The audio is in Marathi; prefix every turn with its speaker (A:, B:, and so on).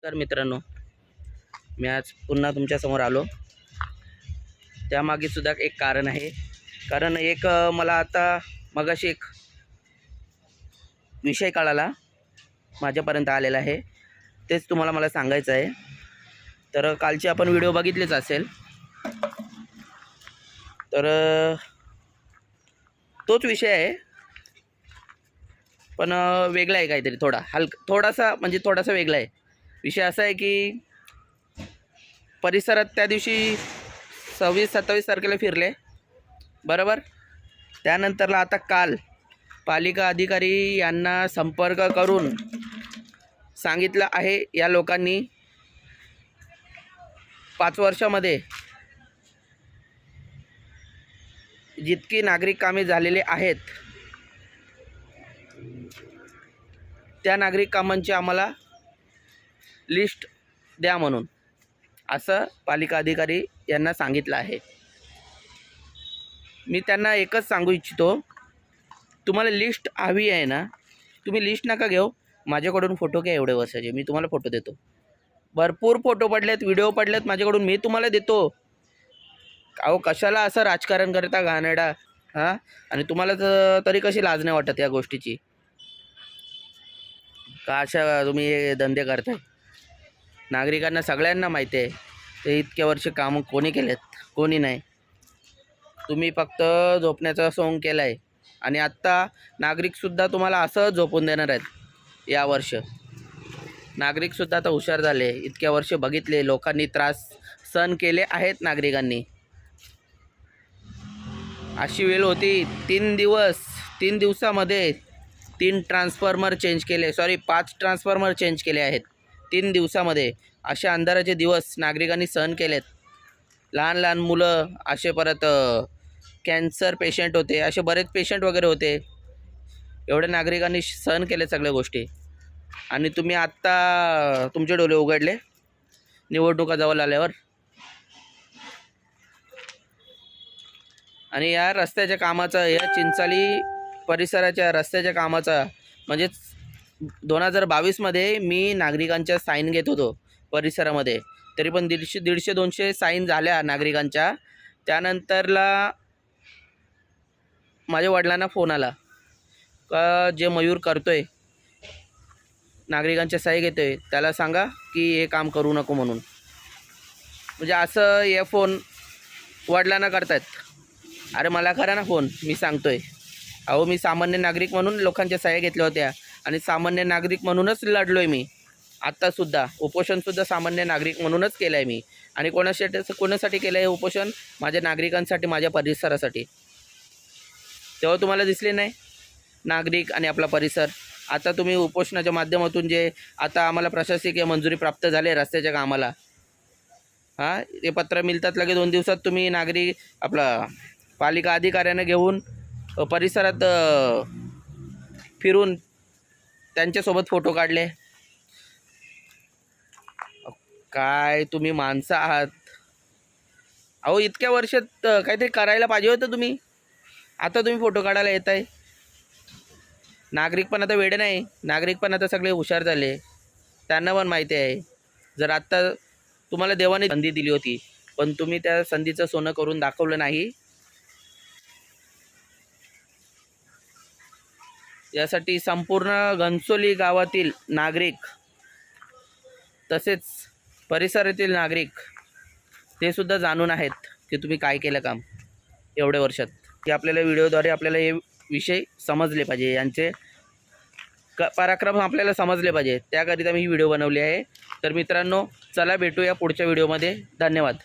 A: तर मित्रांनो, मी आज पुन्हा तुमच्यासमोर आलो. त्यामागे सुद्धा एक कारण आहे. कारण मला आता मगाशी एक विषय कळाला, माझ्यापर्यंत आलेला आहे. तेच तुम्हाला मला सांगायचं आहे. तर कालचे आपण व्हिडिओ बघितलेच असेल. तर तोच विषय आहे, पण वेगळा आहे काहीतरी, थोडासा वेगळा आहे. विषय असा आहे की परिसरात त्या दिवशी 26-27 तारखेला फिरले, बरोबर. त्यानंतरला आता काल पालिका अधिकारी यांना संपर्क करून सांगितलं आहे, या लोकांनी 5 वर्षामध्ये जितकी नागरिक कामे झालेले आहेत त्या नागरिक कामांची आम्हाला लिस्ट द्या म्हणून, असं पालिका अधिकारी यांना सांगितलं आहे. मी त्यांना एकच सांगू इच्छितो, तुम्हाला लिस्ट हवी आहे ना, तुम्ही लिस्ट नका घेऊ, माझ्याकडून फोटो घ्या एवढे वर्षाचे, मी तुम्हाला फोटो देतो. भरपूर फोटो पडलेत, व्हिडिओ पडलेत माझ्याकडून, मी तुम्हाला देतो. अहो कशाला असं राजकारण करता घाणेरडा, हां? आणि तुम्हाला तरी कशी लाज नाही वाटत या गोष्टीची? का अशा तुम्ही हे धंदे करताय? नागरिकांना सगळ्यांना माहिती आहे ते इतक्या वर्ष कामं कोणी केलेत, कोणी नाही. तुम्ही फक्त झोपण्याचा सोंग केला आहे. आणि आत्ता नागरिकसुद्धा तुम्हाला असं झोपून देणार आहेत. या वर्ष नागरिकसुद्धा आता हुशार झाले. इतक्या वर्ष बघितले, लोकांनी त्रास सहन केले आहेत नागरिकांनी. अशी वेळ होती, 3 दिवसामध्ये 3 ट्रान्सफॉर्मर चेंज केले, 5 ट्रान्सफॉर्मर चेंज केले आहेत 3 दिवसामध्ये. अशा अंधाराचे दिवस नागरिकांनी सहन केलेत. लहान लहान मुलं, असे परत कॅन्सर पेशंट होते, असे बरेच पेशंट वगैरे होते. एवढे नागरिकांनी सहन केले सगळ्या गोष्टी. आणि तुम्ही आत्ता तुमचे डोळे उघडले निवडणुका जवळ आल्यावर. आणि या रस्त्याच्या कामाचा, या चिंचाली परिसराच्या रस्त्याच्या कामाचा, म्हणजेच 2022मध्ये मी नागरिकांच्या साईन घेत होतो परिसरामध्ये. तरी पण 150-200 साईन झाल्या नागरिकांच्या. त्यानंतरला माझ्या वडिलांना फोन आला का जे मयूर करतोय, नागरिकांच्या सही घेतोय, त्याला सांगा की हे काम करू नको म्हणून. म्हणजे असं हे फोन वडिलांना करतायत. अरे मला करा ना फोन, मी सांगतोय. अहो मी सामान्य नागरिक म्हणून लोकांच्या सह्या घेतल्या होत्या आणि सामान्य नागरिक म्हणूनच लढलो आहे मी. आत्तासुद्धा उपोषणसुद्धा सामान्य नागरिक म्हणूनच केलं आहे मी. आणि कोणासाठी केलं आहे उपोषण? माझ्या नागरिकांसाठी, माझ्या परिसरासाठी. तेव्हा तुम्हाला दिसले नाही नागरिक आणि आपला परिसर. आता तुम्ही उपोषणाच्या माध्यमातून जे आता आम्हाला प्रशासकीय मंजुरी प्राप्त झाली आहे रस्त्याच्या कामाला, हां, ते पत्र मिळतात लगे 2 दिवसात. तुम्ही नागरिक आपला पालिका अधिकाऱ्यांना घेऊन परिसरात फिरून त्यांच्यासोबत फोटो काढले. काय तुम्ही माणसं आहात? अहो इतक्या वर्षात काहीतरी करायला पाहिजे होतं तुम्ही. आता तुम्ही फोटो काढायला येत आहे. नागरिक पण आता वेडे नाही, नागरिक पण आता सगळे हुशार झाले. त्यांना पण माहिती आहे, जर आत्ता तुम्हाला देवाने संधी दिली होती, पण तुम्ही त्या संधीचं सोनं करून दाखवलं नाही. यासाठी संपूर्ण घनसोली गावातील नागरिक, तसेच परिसरातील नागरिक, ते सुद्धा जाणून आहेत की तुम्ही काय केलं काम एवढ्या वर्षात. की आपल्याला व्हिडिओद्वारे आपल्याला हे विषय समजले पाहिजे, यांचे पराक्रम आपल्याला समजले पाहिजे. त्याकरिता मी ही व्हिडिओ बनवली आहे. तर मित्रांनो, चला भेटूया पुढच्या व्हिडिओमध्ये. धन्यवाद.